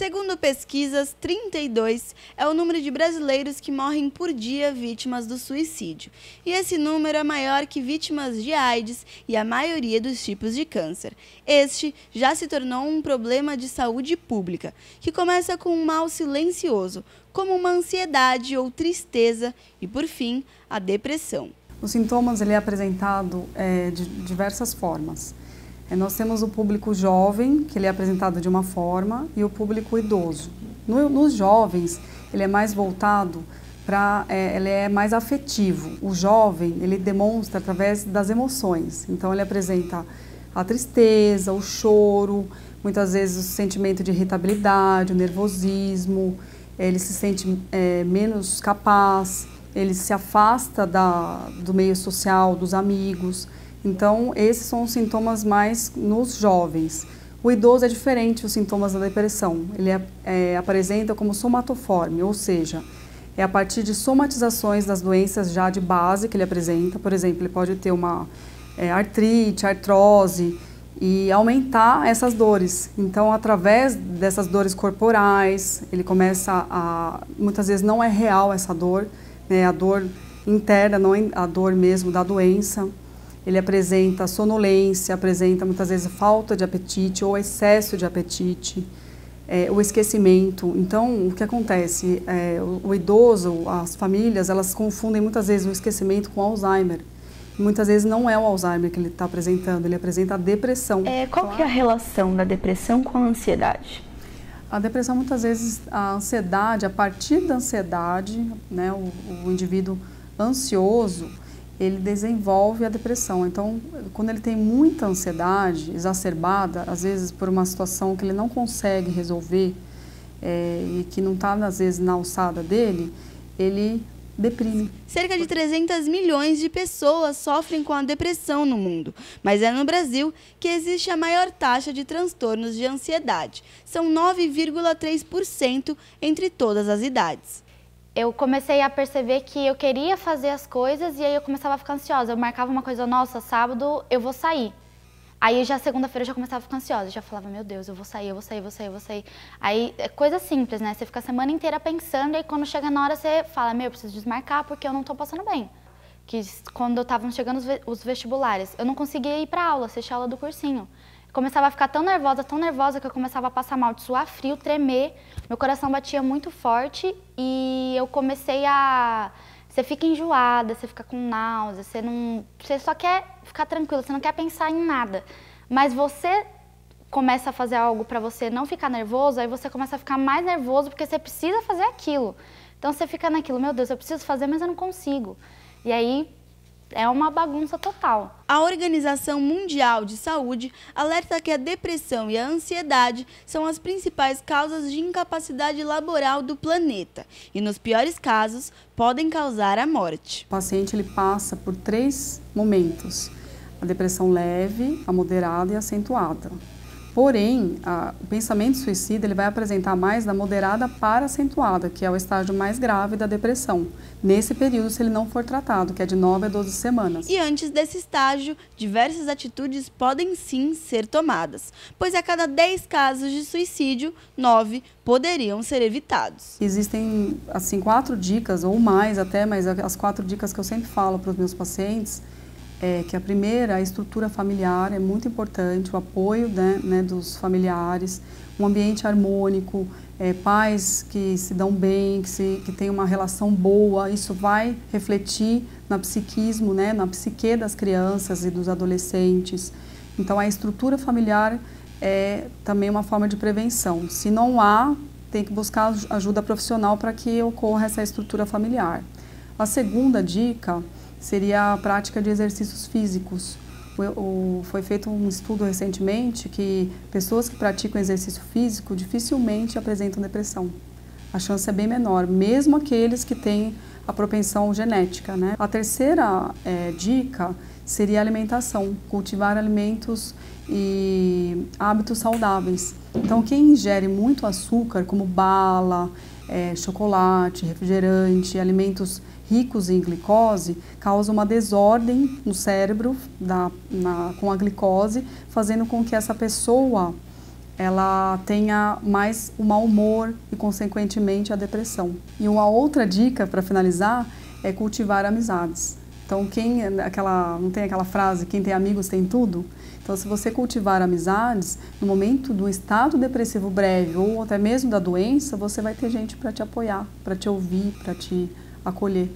Segundo pesquisas, 32 é o número de brasileiros que morrem por dia vítimas do suicídio. E esse número é maior que vítimas de AIDS e a maioria dos tipos de câncer. Este já se tornou um problema de saúde pública, que começa com um mal silencioso, como uma ansiedade ou tristeza e, por fim, a depressão. Os sintomas ele é apresentado de diversas formas. Nós temos o público jovem, que ele é apresentado de uma forma, e o público idoso. Nos jovens, ele é mais voltado para, ele é mais afetivo. O jovem, ele demonstra através das emoções. Então, ele apresenta a tristeza, o choro, muitas vezes o sentimento de irritabilidade, o nervosismo, ele se sente menos capaz, ele se afasta do meio social, dos amigos. Então, esses são os sintomas mais nos jovens. O idoso é diferente, os sintomas da depressão. Ele apresenta como somatoforme, ou seja, é a partir de somatizações das doenças já de base que ele apresenta. Por exemplo, ele pode ter uma artrite, artrose e aumentar essas dores. Então, através dessas dores corporais, ele começa muitas vezes não é real essa dor, né? A dor interna, não é a dor mesmo da doença. Ele apresenta sonolência, apresenta muitas vezes falta de apetite ou excesso de apetite, o esquecimento. Então, o que acontece? O idoso, as famílias, elas confundem muitas vezes o esquecimento com Alzheimer. Muitas vezes não é o Alzheimer que ele está apresentando, ele apresenta a depressão. Qual que é a relação da depressão com a ansiedade? A depressão, muitas vezes, a ansiedade, a partir da ansiedade, né, o indivíduo ansioso, ele desenvolve a depressão. Então, quando ele tem muita ansiedade exacerbada, às vezes por uma situação que ele não consegue resolver e que não está, às vezes, na alçada dele, ele deprime. Cerca de 300 milhões de pessoas sofrem com a depressão no mundo, mas é no Brasil que existe a maior taxa de transtornos de ansiedade. São 9,3% entre todas as idades. Eu comecei a perceber que eu queria fazer as coisas e aí eu começava a ficar ansiosa. Eu marcava uma coisa, nossa, sábado eu vou sair. Aí já segunda-feira eu já começava a ficar ansiosa, já falava, meu Deus, eu vou sair, eu vou sair, eu vou sair, eu vou sair. Aí é coisa simples, né? Você fica a semana inteira pensando e aí quando chega na hora você fala, meu, eu preciso desmarcar porque eu não tô passando bem. Que quando estavam chegando os vestibulares, eu não conseguia ir pra aula, assistir a aula do cursinho. Começava a ficar tão nervosa que eu começava a passar mal, de suar frio, tremer. Meu coração batia muito forte e eu comecei a... Você fica enjoada, você fica com náusea, você só quer ficar tranquila, você não quer pensar em nada. Mas você começa a fazer algo para você não ficar nervoso, aí você começa a ficar mais nervoso porque você precisa fazer aquilo. Então você fica naquilo, meu Deus, eu preciso fazer, mas eu não consigo. E aí... é uma bagunça total. A Organização Mundial de Saúde alerta que a depressão e a ansiedade são as principais causas de incapacidade laboral do planeta e, nos piores casos, podem causar a morte. O paciente ele passa por 3 momentos: a depressão leve, a moderada e a acentuada. Porém, o pensamento suicida ele vai apresentar mais da moderada para acentuada, que é o estágio mais grave da depressão, nesse período se ele não for tratado, que é de 9 a 12 semanas. E antes desse estágio, diversas atitudes podem sim ser tomadas, pois a cada 10 casos de suicídio, 9 poderiam ser evitados. Existem, assim, 4 dicas, ou mais até, mas as 4 dicas que eu sempre falo para os meus pacientes, que a primeira, a estrutura familiar é muito importante, o apoio né, dos familiares, um ambiente harmônico, pais que se dão bem, que têm uma relação boa, isso vai refletir no psiquismo, né, na psique das crianças e dos adolescentes. Então, a estrutura familiar é também uma forma de prevenção. Se não há, tem que buscar ajuda profissional para que ocorra essa estrutura familiar. A segunda dica seria a prática de exercícios físicos. Foi feito um estudo recentemente que pessoas que praticam exercício físico dificilmente apresentam depressão. A chance é bem menor, mesmo aqueles que têm a propensão genética, né? A terceira dica seria a alimentação, cultivar alimentos e hábitos saudáveis. Então, quem ingere muito açúcar, como bala, chocolate, refrigerante, alimentos ricos em glicose, causa uma desordem no cérebro com a glicose, fazendo com que essa pessoa ela tenha mais o mau humor e, consequentemente, a depressão. E uma outra dica, para finalizar, é cultivar amizades. Então, não tem aquela frase, quem tem amigos tem tudo? Então, se você cultivar amizades, no momento do estado depressivo breve ou até mesmo da doença, você vai ter gente para te apoiar, para te ouvir, para te acolher.